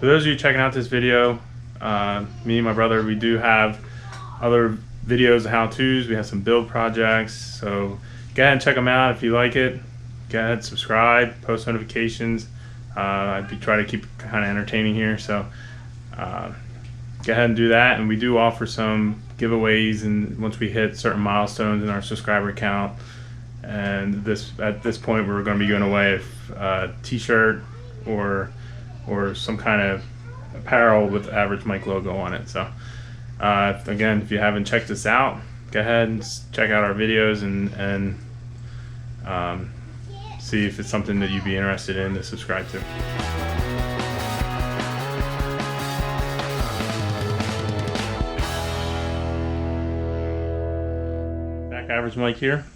For those of you checking out this video, me and my brother, we do have other videos of how-tos. We have some build projects, so go ahead and check them out if you like it. Go ahead, subscribe, post notifications. I'd be trying to keep it kind of entertaining here, so go ahead and do that. And we do offer some giveaways, and once we hit certain milestones in our subscriber count, and at this point we're going to be giving away a t-shirt or some kind of apparel with Average Mike logo on it. So again, if you haven't checked us out, go ahead and check out our videos and see if it's something that you'd be interested in to subscribe to. Back Average Mike here.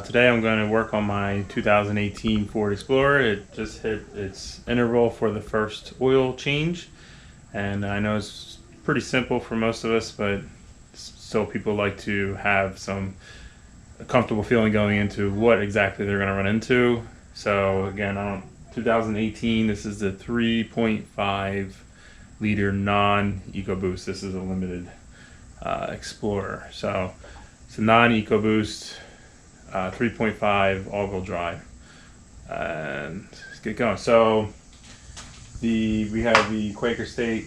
Today I'm going to work on my 2018 Ford Explorer. It just hit its interval for the first oil change, and I know it's pretty simple for most of us, but still people like to have some comfortable feeling going into what exactly they're going to run into. So again, on 2018, this is the 3.5 liter non-EcoBoost. This is a limited Explorer, so it's a non-EcoBoost 3.5 all-wheel drive, and let's get going. So we have the Quaker State.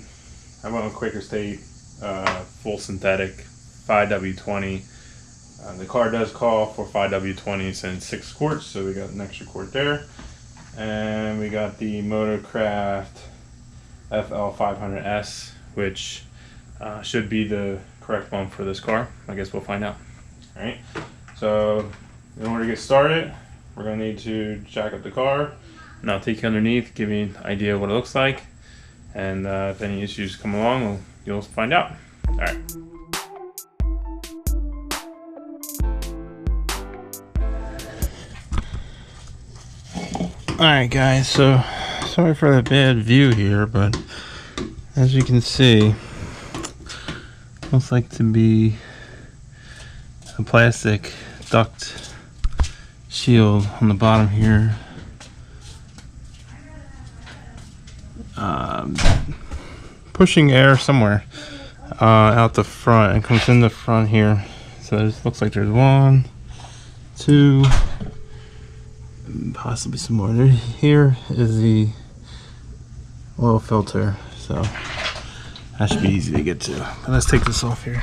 I went with Quaker State full synthetic 5W20. The car does call for 5W20s and 6 quarts, so we got an extra quart there. And we got the Motorcraft FL500S, which should be the correct one for this car. I guess we'll find out. All right. So in order to get started, we're going to need to jack up the car, and I'll take you underneath, give you an idea of what it looks like, and if any issues come along, you'll find out. All right. Alright guys, so sorry for the bad view here, but as you can see, looks like to be a plastic duct shield on the bottom here. Pushing air somewhere out the front. It comes in the front here. So it looks like there's 1, 2, possibly some more. Here is the oil filter, so that should be easy to get to. But let's take this off here.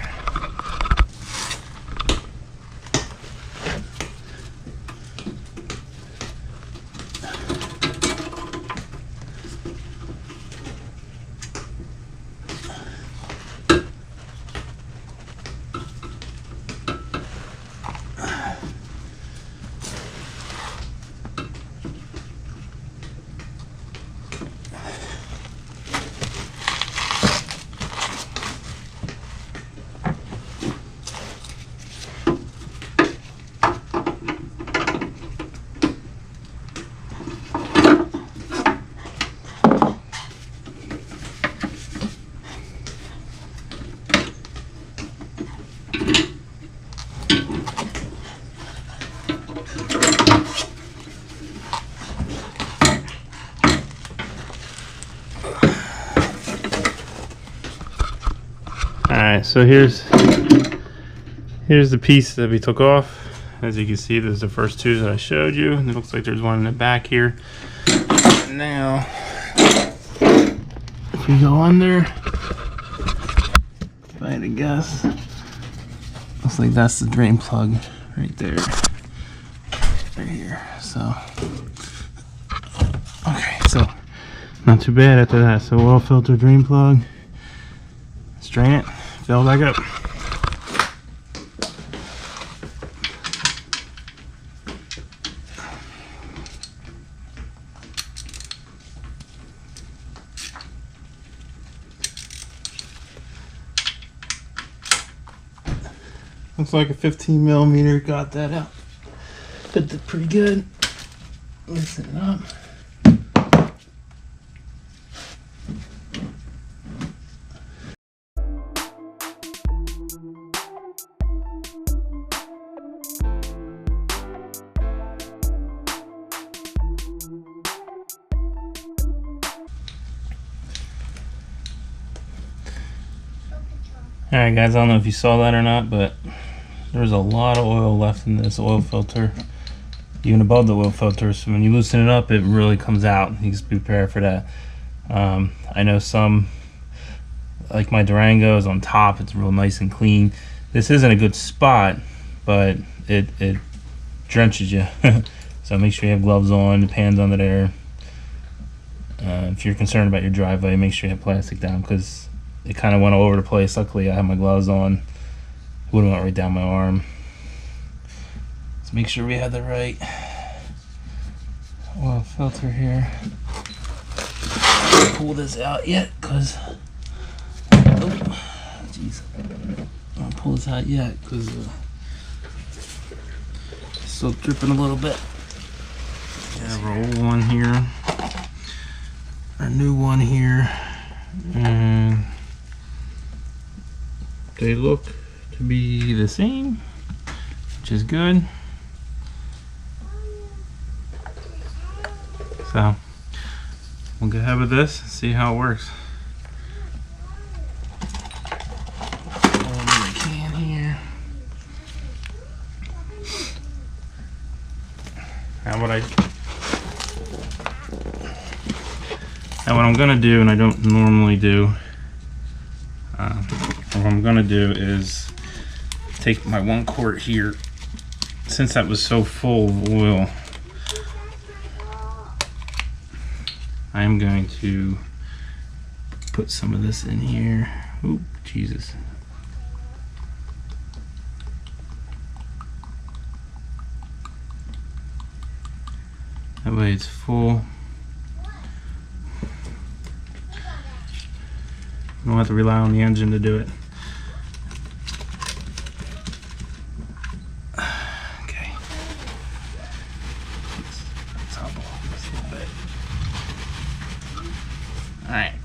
Alright, so here's the piece that we took off. As you can see, there's the first two that I showed you, and it looks like there's one in the back here. Now, if we go under, if I had to guess, looks like that's the drain plug right there, right here. So, okay, so not too bad after that. So oil filter, drain plug. Let's drain it, fill it back up. Looks like a 15 millimeter got that out. Fit it pretty good. Loosen it up. Alright guys, I don't know if you saw that or not, but there's a lot of oil left in this oil filter, even above the oil filter. So when you loosen it up, it really comes out. You just be prepared for that. I know some, like my Durango, is on top. It's real nice and clean. This isn't a good spot, but it drenches you. So make sure you have gloves on, the pan's under there. If you're concerned about your driveway, make sure you have plastic down, because it kind of went all over the place. Luckily, I have my gloves on. It would have went right down my arm. Let's make sure we have the right oil filter here. Can't pull this out yet, because jeez, I don't pull this out yet because it's still dripping a little bit. Got our old one here, our new one here, and they look to be the same, which is good. So we'll go ahead with this and see how it works. Throw it in the can here. Now what I'm gonna do, and I don't normally do, what I'm gonna do is take my 1 quart here, since that was so full of oil. I am going to put some of this in here. Oop, Jesus. That way it's full. You don't have to rely on the engine to do it. Okay. Let's hop off this a little bit. Alright,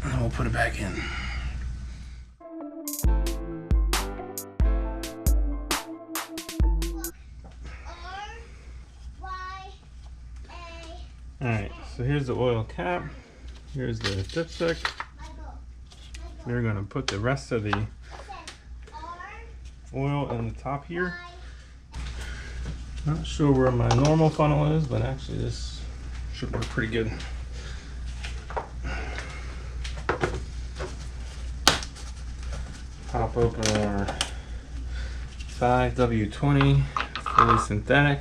and we'll put it back in. Alright, so here's the oil cap. Here's the dipstick. We're going to put the rest of the oil in the top here. Not sure where my normal funnel is, but actually this should work pretty good. Pop open our 5W20 fully synthetic.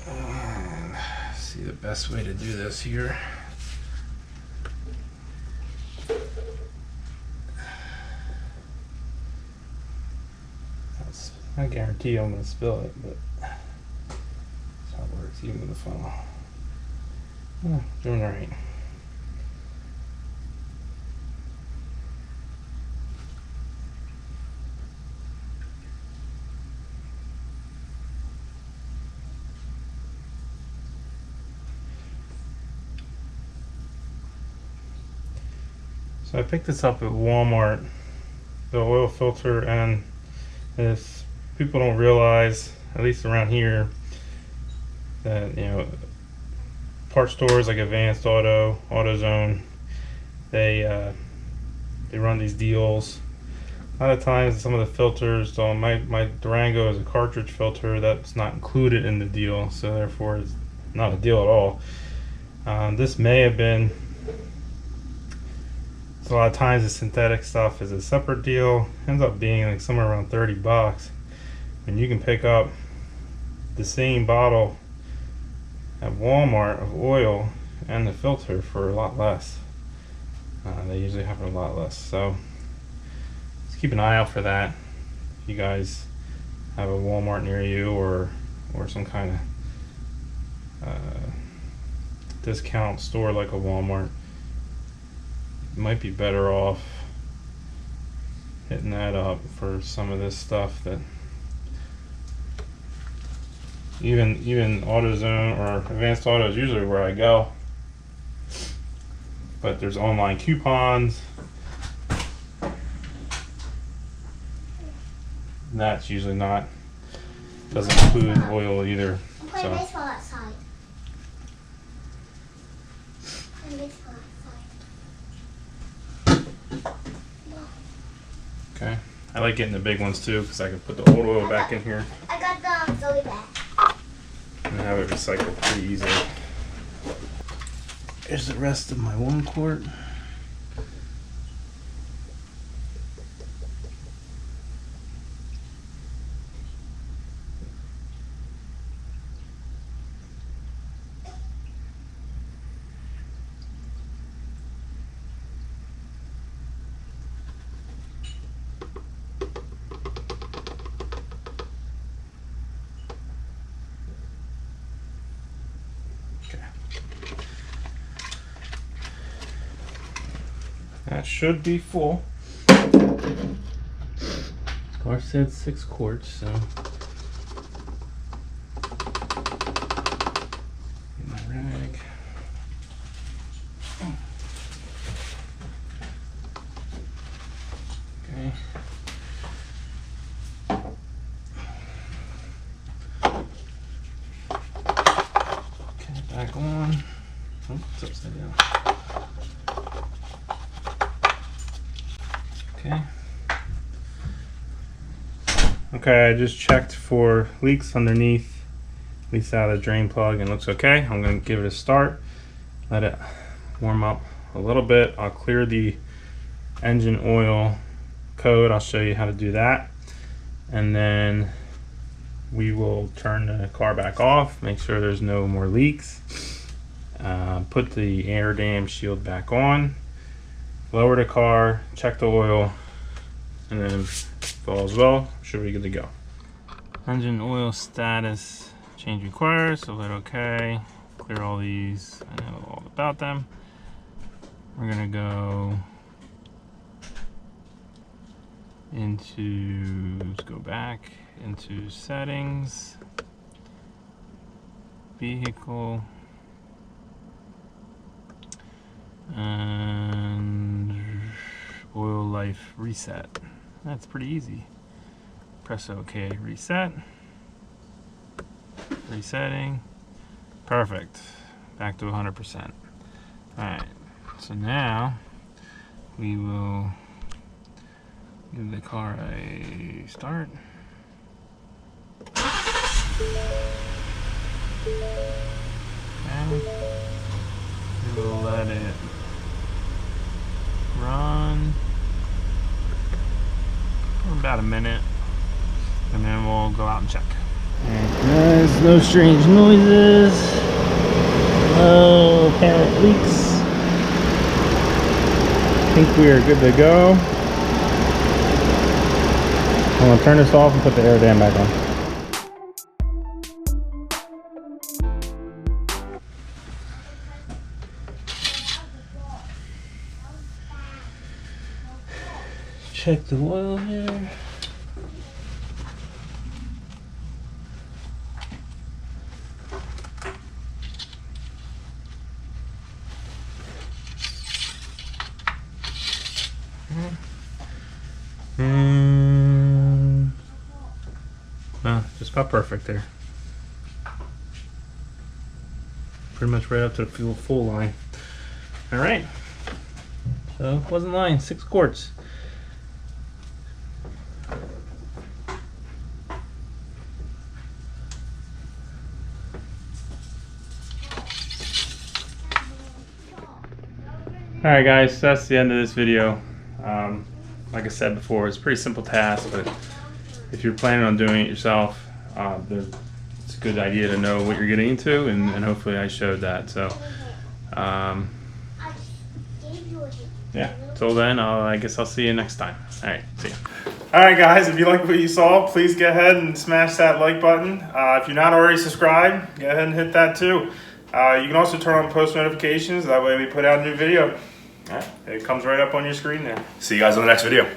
And see the best way to do this here. I guarantee I'm going to spill it, but that's how it works, even with the funnel. Oh, doing all right. So I picked this up at Walmart, the oil filter, and this, people don't realize, at least around here, that, you know, part stores like Advanced Auto, AutoZone, they run these deals. A lot of times some of the filters, so my Durango is a cartridge filter that's not included in the deal, so therefore it's not a deal at all. This may have been, so a lot of times the synthetic stuff is a separate deal, ends up being like somewhere around 30 bucks, and you can pick up the same bottle at Walmart of oil and the filter for a lot less. They usually have it a lot less, so just keep an eye out for that. If you guys have a Walmart near you, or some kind of discount store like a Walmart, you might be better off hitting that up for some of this stuff. That even AutoZone or Advanced Auto is usually where I go, but there's online coupons. That's usually not doesn't include oil either. I'm playing So baseball outside. Playing baseball outside. okay, I like getting the big ones too because I can put the old oil back in here I got the Zoe bag. and have it recycled pretty easily. Here's the rest of my 1 quart. That should be full. Car said 6 quarts, so. Get my rag. Okay. Okay, back on. Oh, it's upside down. Okay. Okay, I just checked for leaks underneath, leaks out of the drain plug, and it looks okay. I'm going to give it a start, let it warm up a little bit. I'll clear the engine oil code. I'll show you how to do that. And then we will turn the car back off, make sure there's no more leaks. Put the air dam shield back on. Lower the car, check the oil, and then if all is well, should be good to go. Engine oil status change required, so hit OK. Clear all these, I know all about them. We're gonna go into, let's go back into settings, vehicle, and oil life reset. That's pretty easy. Press OK, reset, resetting, perfect, back to 100%. Alright, so now we will give the car a start. And we will let it run for about a minute, and then we'll go out and check. Alright guys, no strange noises, no apparent leaks. I think we are good to go. I'm going to turn this off and put the air dam back on. Check the oil here. And well, just about perfect there. Pretty much right up to the full line. All right. So it wasn't lying, 6 quarts. Alright guys, so that's the end of this video. Like I said before, it's a pretty simple task, but if you're planning on doing it yourself, it's a good idea to know what you're getting into, and hopefully I showed that. So yeah, till then, I guess I'll see you next time. Alright, see ya. Alright guys, if you like what you saw, please go ahead and smash that like button. If you're not already subscribed, go ahead and hit that too. You can also turn on post notifications, that way we put out a new video. It comes right up on your screen there. See you guys on the next video.